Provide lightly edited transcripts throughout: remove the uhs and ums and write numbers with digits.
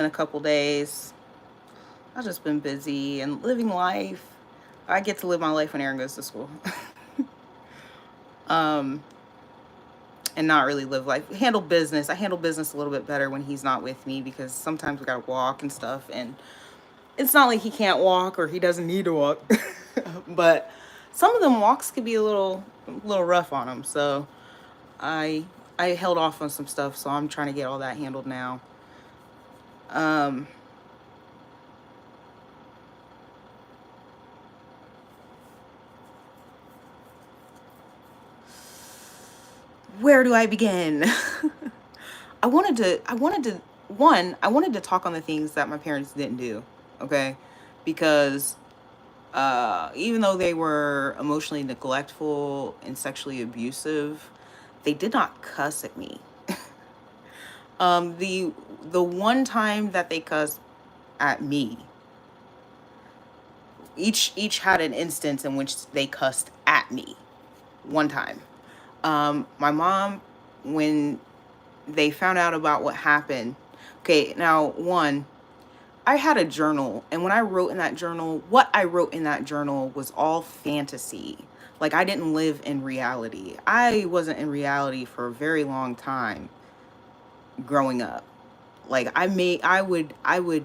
In a couple days. I've just been busy and living life. I get to live my life when Aaron goes to school. um, and not really live life. Handle business. I handle business a little bit better when he's not with me because sometimes we gotta walk and stuff. And it's not like he can't walk or he doesn't need to walk, but some of them walks could be a little rough on him. So I I held off on some stuff. So I'm trying to get all that handled now. Um, where do I begin? I wanted to talk on the things that my parents didn't do, okay? Because even though they were emotionally neglectful and sexually abusive, they did not cuss at me. The one time that they cussed at me, each had an instance in which they cussed at me. One time, my mom, when they found out about what happened. Okay, now one, I had a journal, and when I wrote in that journal, what I wrote in that journal was all fantasy. Like I didn't live in reality. I wasn't in reality for a very long time growing up. Like I would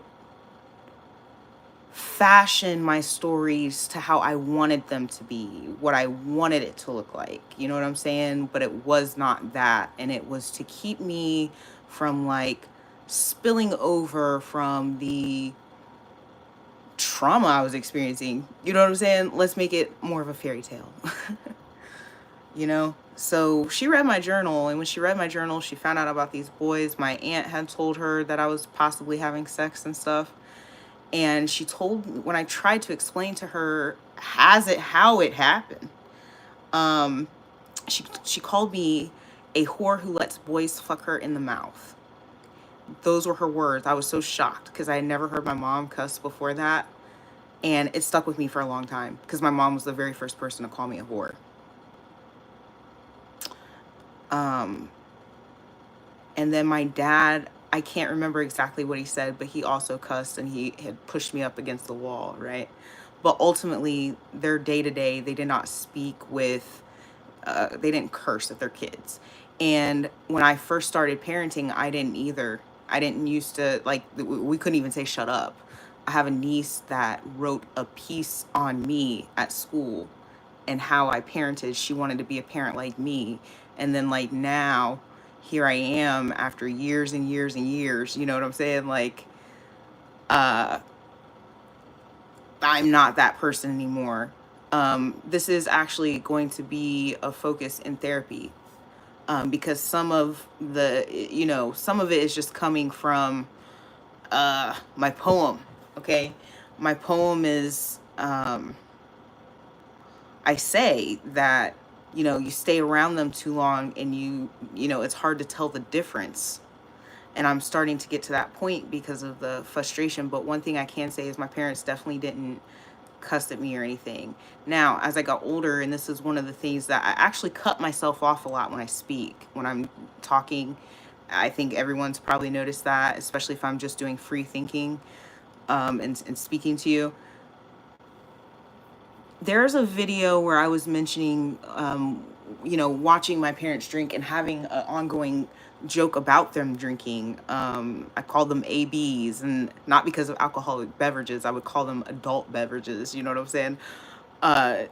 fashion my stories to how I wanted them to be, what I wanted it to look like. You know what I'm saying? But it was not that. And it was to keep me from like spilling over from the trauma I was experiencing. You know what I'm saying? Let's make it more of a fairy tale. You know? So she read my journal, and when she read my journal, she found out about these boys. My aunt had told her that I was possibly having sex and stuff. And she told, when I tried to explain to her how it happened, um, she called me a whore who lets boys fuck her in the mouth. Those were her words. I was so shocked because I had never heard my mom cuss before that. And it stuck with me for a long time because my mom was the very first person to call me a whore. Um, and then my dad, I can't remember exactly what he said, but he also cussed and he had pushed me up against the wall, right? But ultimately, their day to day, they did not speak with, they didn't curse at their kids. And when I first started parenting, I didn't either. I didn't used to, like, we couldn't even say shut up. I have a niece that wrote a piece on me at school and how I parented. She wanted to be a parent like me. And then, like, now, here I am after years and years and years, you know what I'm saying? Like, uh, I'm not that person anymore. This is actually going to be a focus in therapy, because some of it is just coming from my poem. Okay, my poem is, I say that, you stay around them too long and it's hard to tell the difference. And I'm starting to get to that point because of the frustration. But one thing I can say is my parents definitely didn't cuss at me or anything. Now, as I got older, and this is one of the things that I actually cut myself off a lot when I speak, when I'm talking. I think everyone's probably noticed that, especially if I'm just doing free thinking, and speaking to you. There's a video where I was mentioning, watching my parents drink and having an ongoing joke about them drinking. I called them ABs, and not because of alcoholic beverages. I would call them adult beverages. You know what I'm saying? Uh,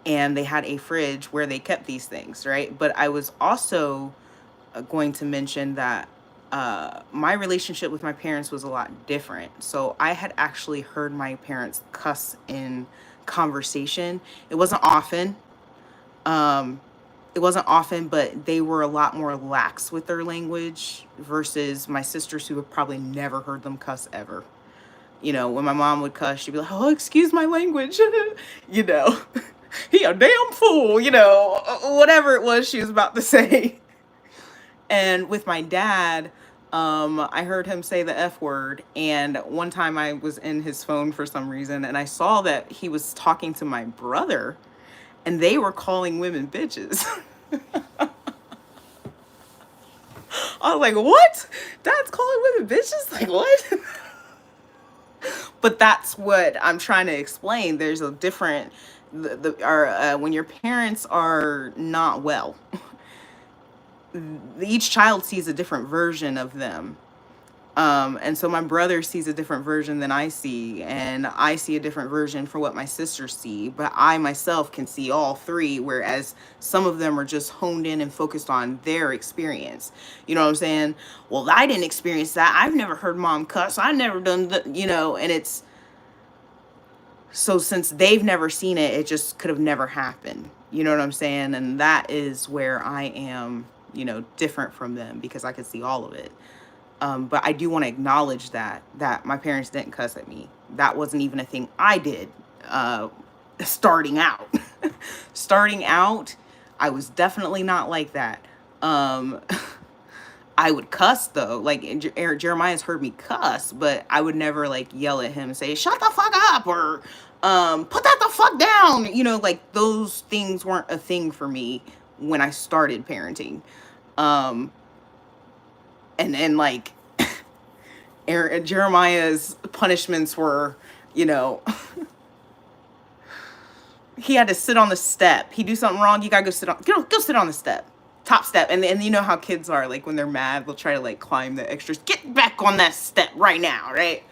and they had a fridge where they kept these things, right? But I was also going to mention that my relationship with my parents was a lot different. So I had actually heard my parents cuss in conversation. It wasn't often. Um, it wasn't often, but they were a lot more lax with their language versus my sisters who have probably never heard them cuss ever. When my mom would cuss, she'd be like, "Oh, excuse my language," you know, he a damn fool, whatever it was she was about to say. And with my dad, I heard him say the F word. And one time I was in his phone for some reason and I saw that he was talking to my brother and they were calling women bitches. I was like, what? Dad's calling women bitches? Like, what? But that's what I'm trying to explain. There's a different, when your parents are not well, each child sees a different version of them. And so my brother sees a different version than I see, and I see a different version for what my sisters see. But I myself can see all three, whereas some of them are just honed in and focused on their experience. You know what I'm saying? Well, I didn't experience that. I've never heard mom cuss. I never done the, and it's so since they've never seen it, it just could have never happened. You know what I'm saying? And that is where I am, different from them because I could see all of it. But I do want to acknowledge that my parents didn't cuss at me. That wasn't even a thing I did. Starting out, starting out, I was definitely not like that. Um, I would cuss though. Like Jeremiah's heard me cuss, but I would never like yell at him and say, "Shut the fuck up," or "Put that the fuck down." Like those things weren't a thing for me when I started parenting. Um, and like Jeremiah's punishments were, you know, he had to sit on the step. He do something wrong, you gotta go sit on the step, top step. And you know how kids are, like when they're mad, they'll try to like climb the extras. Get back on that step right now, right?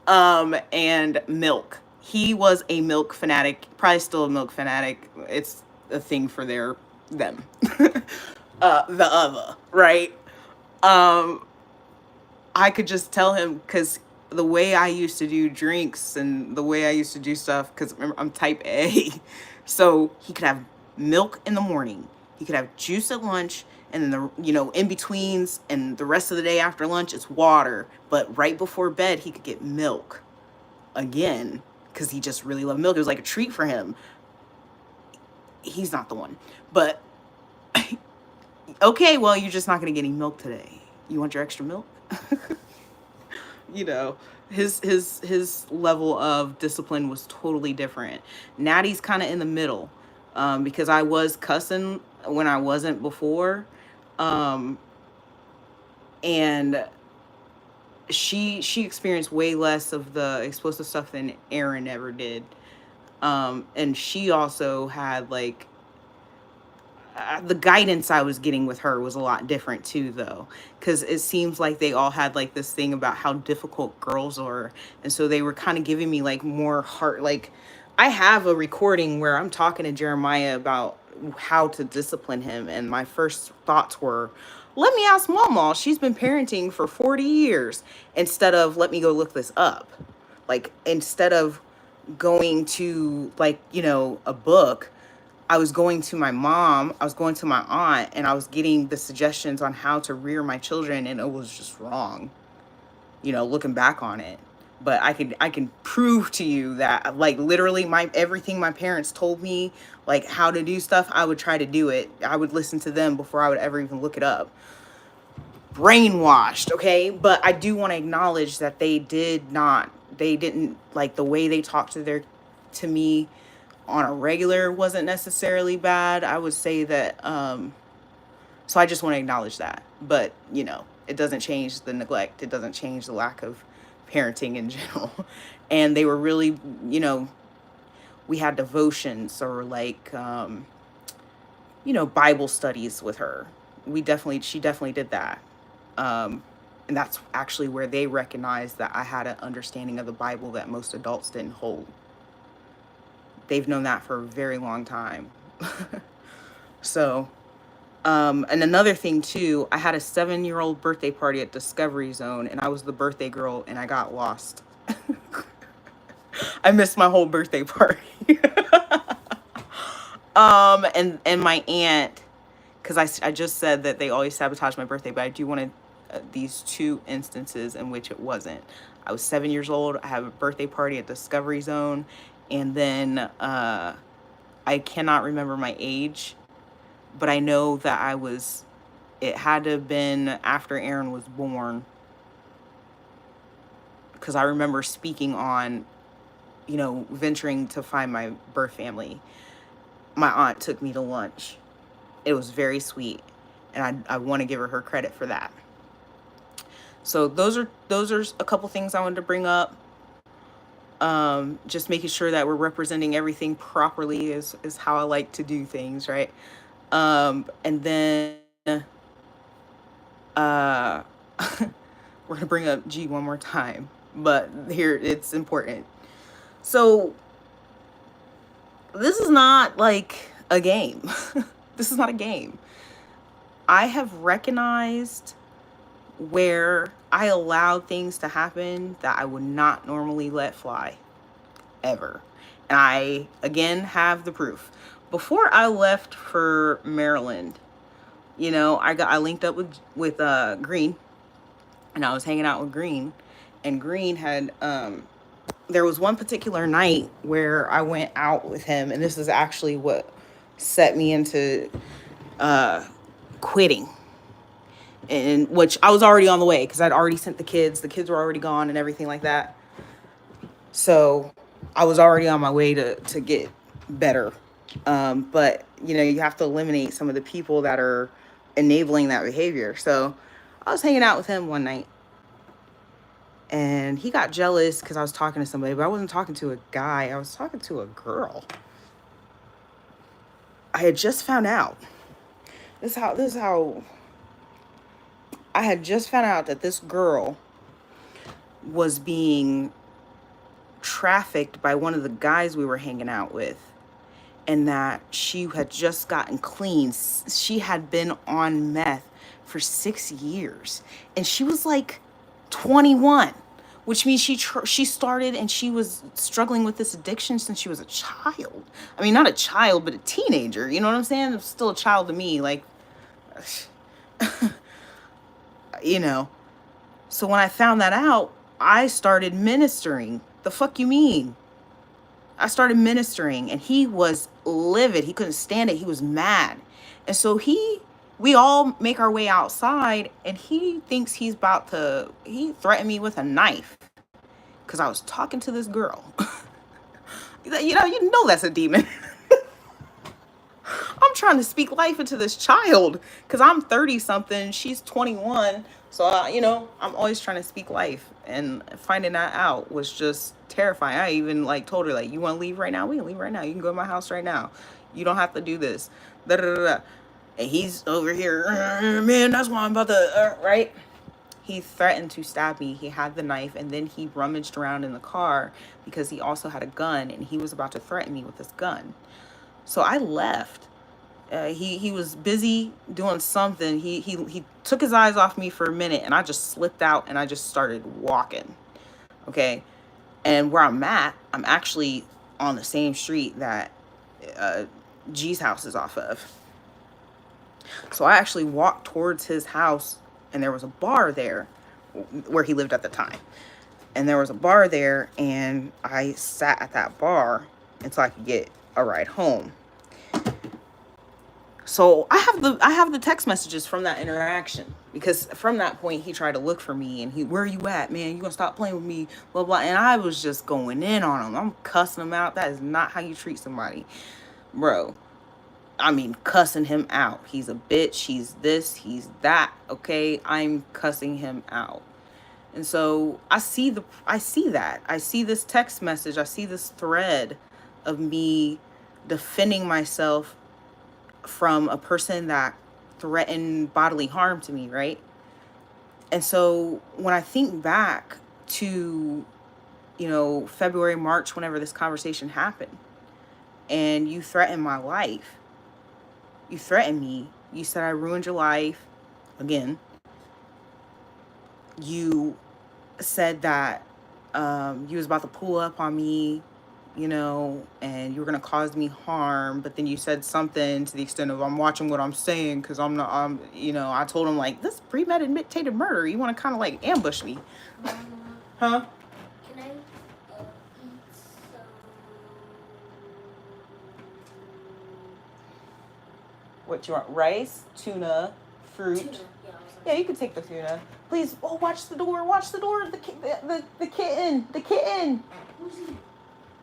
And milk. He was a milk fanatic, probably still a milk fanatic. It's a thing for them. The other, right? Um, I could just tell him because the way I used to do drinks and the way I used to do stuff, because remember, I'm type A. So he could have milk in the morning, he could have juice at lunch, and then in betweens and the rest of the day after lunch, it's water. But right before bed, he could get milk again because he just really loved milk. It was like a treat for him. He's not the one. But okay, well, you're just not going to get any milk today. You want your extra milk? you know his level of discipline was totally different. Natty's kind of in the middle, because I was cussing when I wasn't before, um and she experienced way less of the explosive stuff than Aaron ever did. And she also had like the guidance I was getting with her was a lot different too, though, because it seems like they all had like this thing about how difficult girls are, and so they were kind of giving me like more heart. Like, I have a recording where I'm talking to Jeremiah about how to discipline him, and my first thoughts were, "Let me ask Mama. She's been parenting for 40 years," instead of "Let me go look this up." Like, instead of going to like a book, I was going to my mom, I was going to my aunt, and I was getting the suggestions on how to rear my children, and it was just wrong, looking back on it. But I can prove to you that like literally my everything my parents told me, like how to do stuff, I would try to do it. I would listen to them before I would ever even look it up. Brainwashed, okay? But I do want to acknowledge that they didn't like the way they talked to me on a regular wasn't necessarily bad. I would say that, so I just want to acknowledge that. But, it doesn't change the neglect. It doesn't change the lack of parenting in general. And they were really, we had devotions or like, Bible studies with her. She definitely did that. And that's actually where they recognized that I had an understanding of the Bible that most adults didn't hold. They've known that for a very long time. So, and another thing too, I had a 7-year-old birthday party at Discovery Zone, and I was the birthday girl, and I got lost. I missed my whole birthday party. And my aunt, because I just said that they always sabotage my birthday, but I do want to, these two instances in which it wasn't. I was 7 years old. I have a birthday party at Discovery Zone, and then I cannot remember my age, but I know that it had to have been after Aaron was born, because I remember speaking on, venturing to find my birth family. My aunt took me to lunch. It was very sweet, and I want to give her credit for that. So those are a couple things I wanted to bring up. Just making sure that we're representing everything properly is how I like to do things, right? And then uh we're gonna bring up G one more time, but here it's important. So this is not like a game. This is not a game. I have recognized where I allowed things to happen that I would not normally let fly ever. And I again have the proof. Before I left for Maryland, I linked up with Green, and I was hanging out with Green, and Green had there was one particular night where I went out with him, and this is actually what set me into uh quitting, and which I was already on the way because I'd already sent the kids were already gone and everything like that. So I was already on my way to get better. But you have to eliminate some of the people that are enabling that behavior. So I was hanging out with him one night, and he got jealous because I was talking to somebody, but I wasn't talking to a guy. I was talking to a girl. I had just found out. This is how I had just found out that this girl was being trafficked by one of the guys we were hanging out with, and that she had just gotten clean. She had been on meth for 6 years, and she was like 21, which means she started and she was struggling with this addiction since she was a child. I mean, not a child, but a teenager. You know what I'm saying? It's still a child to me, like, you know. So when I found that out, I started ministering. The fuck you mean? I started ministering, and he was livid. He couldn't stand it. He was mad. And so we all make our way outside, and he thinks he threatened me with a knife because I was talking to this girl. You know that's a demon. I'm trying to speak life into this child because I'm 30 something, she's 21. So, I'm always trying to speak life. And finding that out was just terrifying. I even like told her, like, you want to leave right now? We can leave right now. You can go to my house right now. You don't have to do this. Da, da, da, da. And he's over here, man, that's why I'm about to, right? He threatened to stab me. He had the knife, and then he rummaged around in the car because he also had a gun, and he was about to threaten me with this gun. So I left. He was busy doing something. He took his eyes off me for a minute, and I just slipped out and I just started walking. Okay, and where I'm at, I'm actually on the same street that uh, G's house is off of. So I actually walked towards his house, and there was a bar there where he lived at the time. And there was a bar there, and I sat at that bar until I could get a ride home. So I have the text messages from that interaction, because from that point he tried to look for me, and where are you at, man? You gonna stop playing with me? Blah blah. And I was just going in on him. I'm cussing him out. That is not how you treat somebody, bro. I mean, cussing him out. He's a bitch. He's this. He's that. Okay, I'm cussing him out. And so I see that. I see this text message. I see this thread of me defending myself from a person that threatened bodily harm to me, right? And so when I think back to, February, March, whenever this conversation happened, and you threatened my life, you threatened me, you said I ruined your life again. You said that you was about to pull up on me, and you were going to cause me harm. But then you said something to the extent of, I'm watching what I'm saying because I'm not, I told him, like, this premeditated murder. You want to kind of like ambush me. Huh? Can I eat some? What you want? Rice, tuna, fruit. Tuna. Yeah, you can take the tuna. Please, watch the door. Watch the door. The kitten. The kitten. Who's he?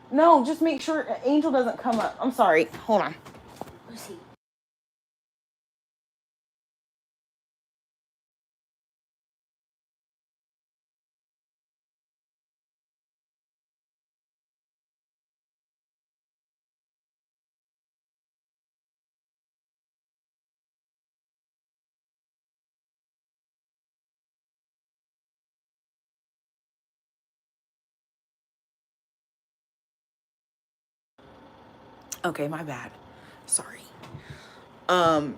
No, just make sure Angel doesn't come up. I'm sorry. Hold on. Who's he? Okay, my bad. Sorry. Um,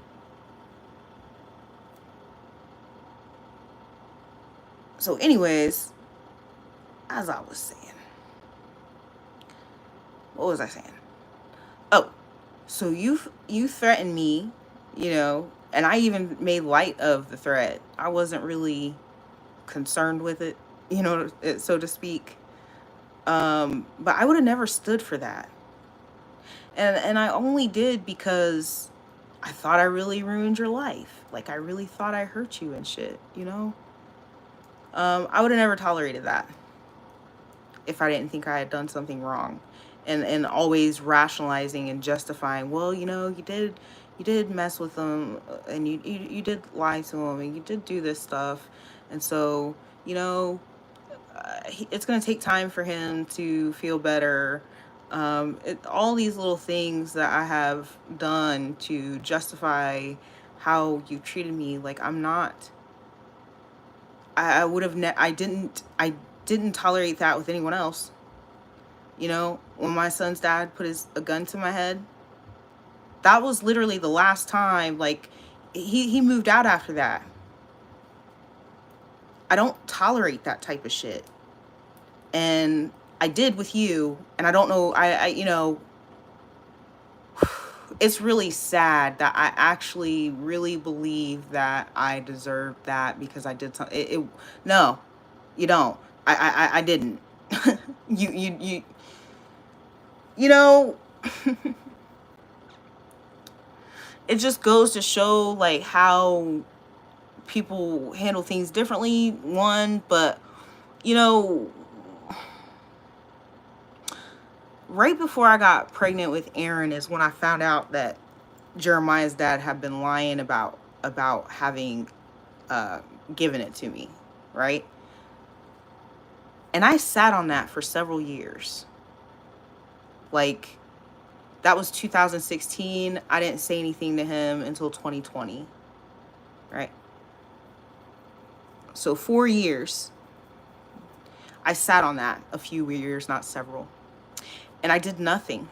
so anyways, as I was saying, what was I saying? Oh, so you threatened me, and I even made light of the threat. I wasn't really concerned with it, so to speak. But I would have never stood for that. And I only did because I thought I really ruined your life. Like I really thought I hurt you and shit. I would have never tolerated that if I didn't think I had done something wrong. And always rationalizing and justifying, well, you did mess with them, and you did lie to him, and you did do this stuff. And so, you know, it's going to take time for him to feel better. All these little things that I have done to justify how you treated me, like I'm not. I would have. I didn't tolerate that with anyone else. When my son's dad put a gun to my head, that was literally the last time. Like, he moved out after that. I don't tolerate that type of shit. And I did with you, and I don't know. It's really sad that I actually really believe that I deserved that because I did something. No, you don't. I didn't. You you know. It just goes to show like how people handle things differently. One, but you know, right before I got pregnant with Aaron is when I found out that Jeremiah's dad had been lying about having given it to me, right? And I sat on that for several years. Like, that was 2016. I didn't say anything to him until 2020, right? So 4 years. I sat on that, a few years, not several. And I did nothing.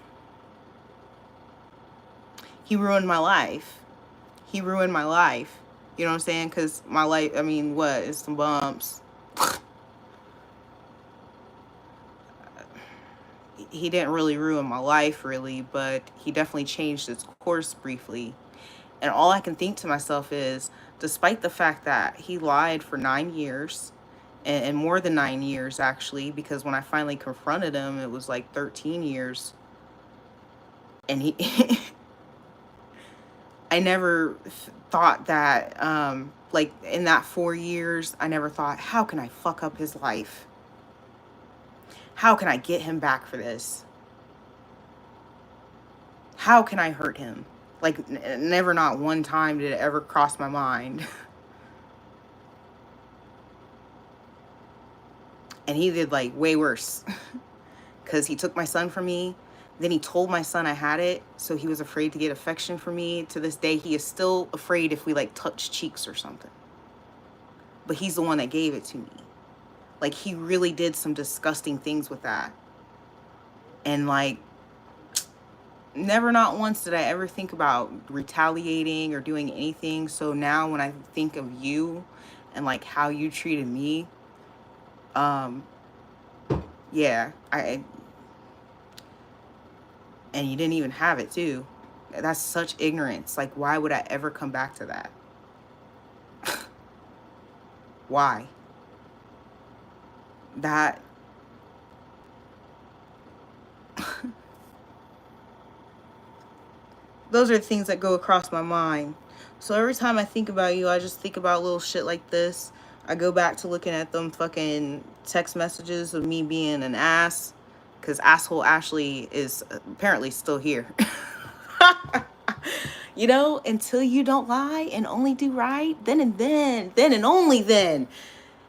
He ruined my life. He ruined my life. You know what I'm saying? Because my life, I mean, what? It's some bumps. He didn't really ruin my life, really, but he definitely changed its course briefly. And all I can think to myself is, despite the fact that he lied for 9 years, and more than 9 years, actually, because when I finally confronted him, it was like 13 years. And I never thought that, like, in that 4 years, I never thought, how can I fuck up his life? How can I get him back for this? How can I hurt him? Like, never, not one time did it ever cross my mind. And he did, like, way worse. Because he took my son from me. Then he told my son I had it, so he was afraid to get affection from me. To this day, he is still afraid if we, like, touch cheeks or something. But he's the one that gave it to me. Like, he really did some disgusting things with that. And, like, never, not once did I ever think about retaliating or doing anything. So now when I think of you and, like, how you treated me, yeah, and you didn't even have it too. That's such ignorance. Like, why would I ever come back to that? Why? That those are things that go across my mind. So every time I think about you, I just think about little shit like this. I go back to looking at them fucking text messages of me being an ass, because asshole Ashley is apparently still here. Until you don't lie and only do right, then and only then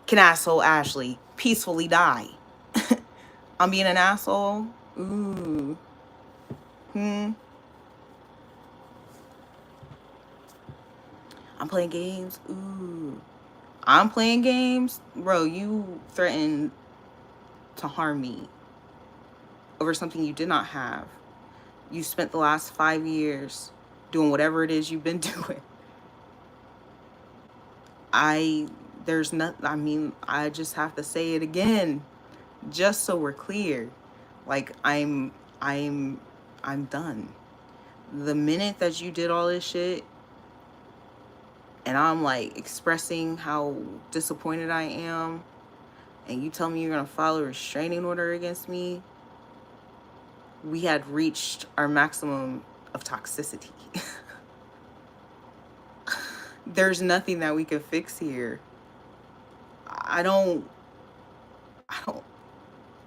can asshole Ashley peacefully die. I'm being an asshole. Ooh. I'm playing games. Ooh. I'm playing games? Bro, you threatened to harm me over something you did not have. You spent the last 5 years doing whatever it is you've been doing. I, there's not, I mean, I just have to say it again, just so we're clear. Like, I'm, I'm done. The minute that you did all this shit, and I'm like expressing how disappointed I am, and you tell me you're gonna file a restraining order against me, we had reached our maximum of toxicity. There's nothing that we can fix here. I don't, I don't,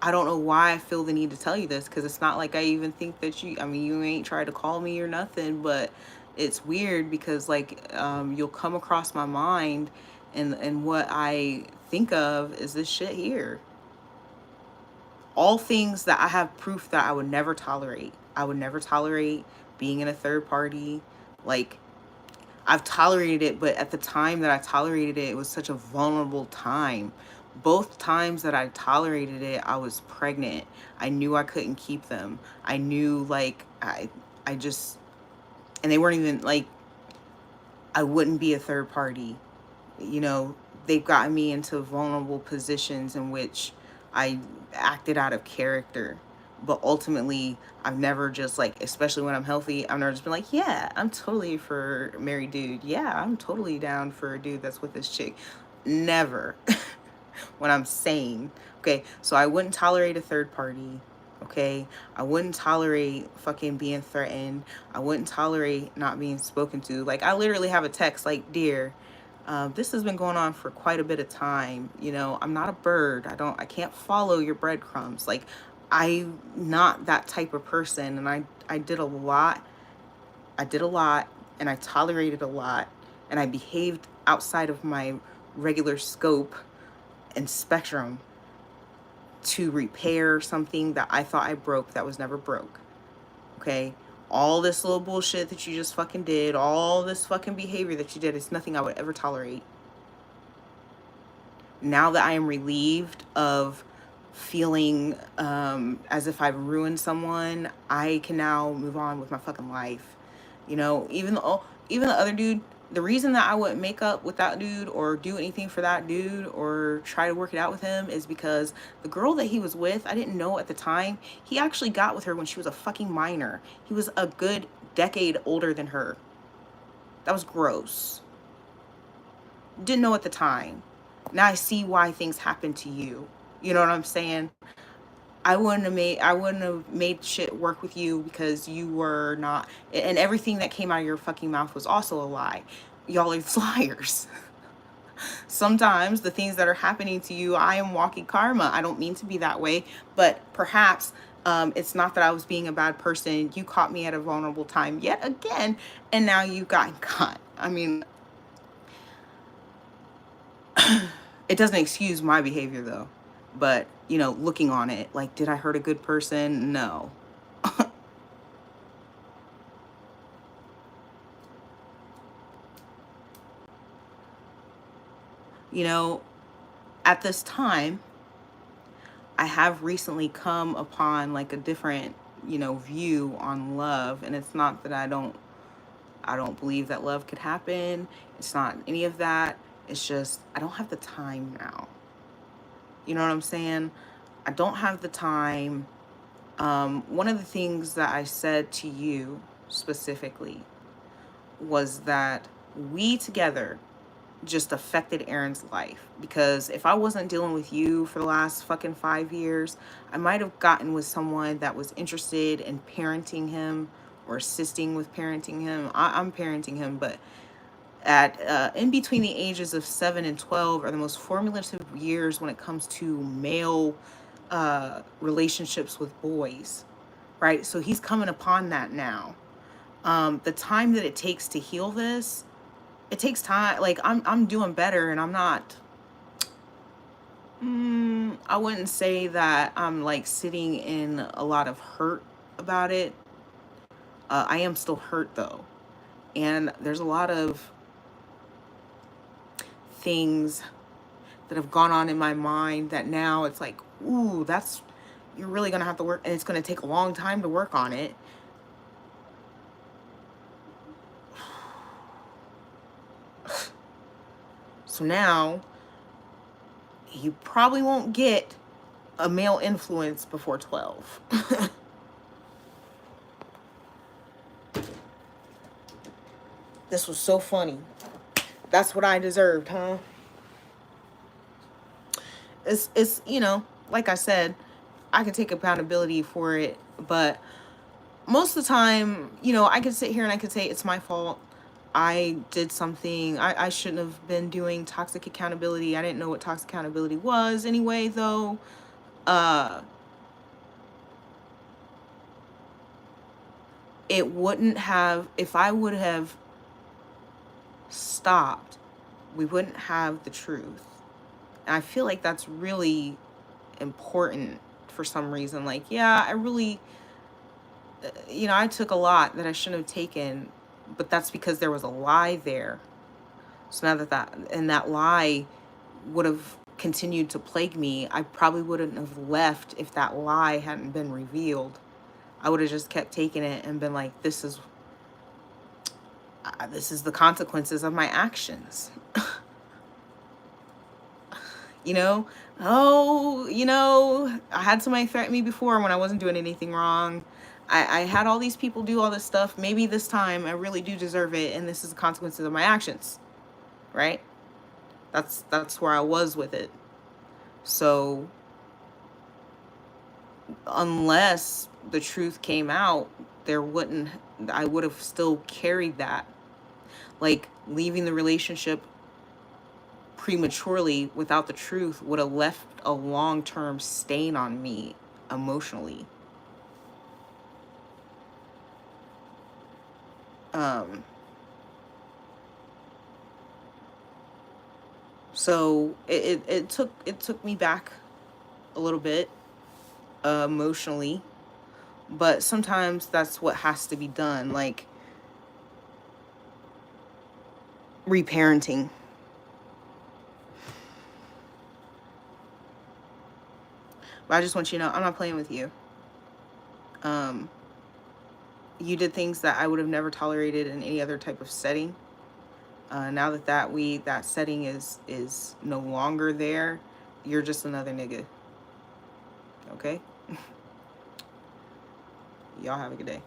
I don't know why I feel the need to tell you this, because it's not like I even think that you, I mean, you ain't tried to call me or nothing, but it's weird because like you'll come across my mind, and what I think of is this shit here. All things that I have proof that I would never tolerate. I would never tolerate being in a third party. Like, I've tolerated it, but at the time that I tolerated it, it was such a vulnerable time. Both times that I tolerated it, I was pregnant. I knew I couldn't keep them. I knew like I just, and they weren't even like, I wouldn't be a third party. You know, they've gotten me into vulnerable positions in which I acted out of character. But ultimately, I've never just like, especially when I'm healthy, I've never just been like, yeah, I'm totally for a married dude. Yeah, I'm totally down for a dude that's with this chick. Never. When I'm sane. Okay, so I wouldn't tolerate a third party. Okay, I wouldn't tolerate fucking being threatened. I wouldn't tolerate not being spoken to. Like, I literally have a text like, dear, this has been going on for quite a bit of time. You know, I'm not a bird. I can't follow your breadcrumbs. Like, I'm not that type of person. And I did a lot. I did a lot, and I tolerated a lot, and I behaved outside of my regular scope and spectrum to repair something that I thought I broke that was never broke. Okay? All this little bullshit that you just fucking did, all this fucking behavior that you did, it's nothing I would ever tolerate. Now that I am relieved of feeling as if I've ruined someone, I can now move on with my fucking life. You know, even the other dude, the reason that I wouldn't make up with that dude or do anything for that dude or try to work it out with him is because the girl that he was with, I didn't know at the time, he actually got with her when she was a fucking minor. He was a good decade older than her. That was gross. Didn't know at the time. Now I see why things happen to you. You know what I'm saying? I wouldn't have made shit work with you because you were not, and everything that came out of your fucking mouth was also a lie. Y'all are liars. Sometimes the things that are happening to you, I am walking karma. I don't mean to be that way, but perhaps it's not that I was being a bad person. You caught me at a vulnerable time yet again, and now you've gotten caught. I mean, it doesn't excuse my behavior though. But, you know, looking on it, like, did I hurt a good person? No. You know, at this time, I have recently come upon like a different, you know, view on love. And it's not that I don't believe that love could happen. It's not any of that. It's just, I don't have the time now. You know what I'm saying? I don't have the time. One of the things that I said to you specifically was that we together just affected Aaron's life, because if I wasn't dealing with you for the last fucking 5 years, I might have gotten with someone that was interested in parenting him or assisting with parenting him. I'm parenting him, but at in between the ages of 7 and 12 are the most formative years when it comes to male relationships with boys, right? So he's coming upon that now. The time that it takes to heal this, it takes time. Like, I'm doing better, and I'm not, I wouldn't say that I'm like sitting in a lot of hurt about it. I am still hurt though, and there's a lot of things that have gone on in my mind that now it's like, ooh, that's, you're really gonna have to work, and it's gonna take a long time to work on it. So now you probably won't get a male influence before 12. This was so funny. That's what I deserved, huh? It's like I said, I can take accountability for it, but most of the time, I could sit here and I could say it's my fault. I did something. I shouldn't have been doing toxic accountability. I didn't know what toxic accountability was anyway, though. Uh, it wouldn't have, if I would have stopped, we wouldn't have the truth. And I feel like that's really important for some reason. Like, yeah, I really, I took a lot that I shouldn't have taken, but that's because there was a lie there. So now that lie would have continued to plague me, I probably wouldn't have left if that lie hadn't been revealed. I would have just kept taking it and been like, this is the consequences of my actions. you know I had somebody threaten me before when I wasn't doing anything wrong. I had all these people do all this stuff. Maybe this time I really do deserve it, and this is the consequences of my actions, right? That's where I was with it. So unless the truth came out, I would have still carried that. Like, leaving the relationship prematurely without the truth would have left a long-term stain on me emotionally. So it took me back a little bit, emotionally, but sometimes that's what has to be done, like reparenting. But I just want you to know, I'm not playing with you. You did things that I would have never tolerated in any other type of setting. Now that setting is no longer there, you're just another nigga. Okay? Y'all have a good day.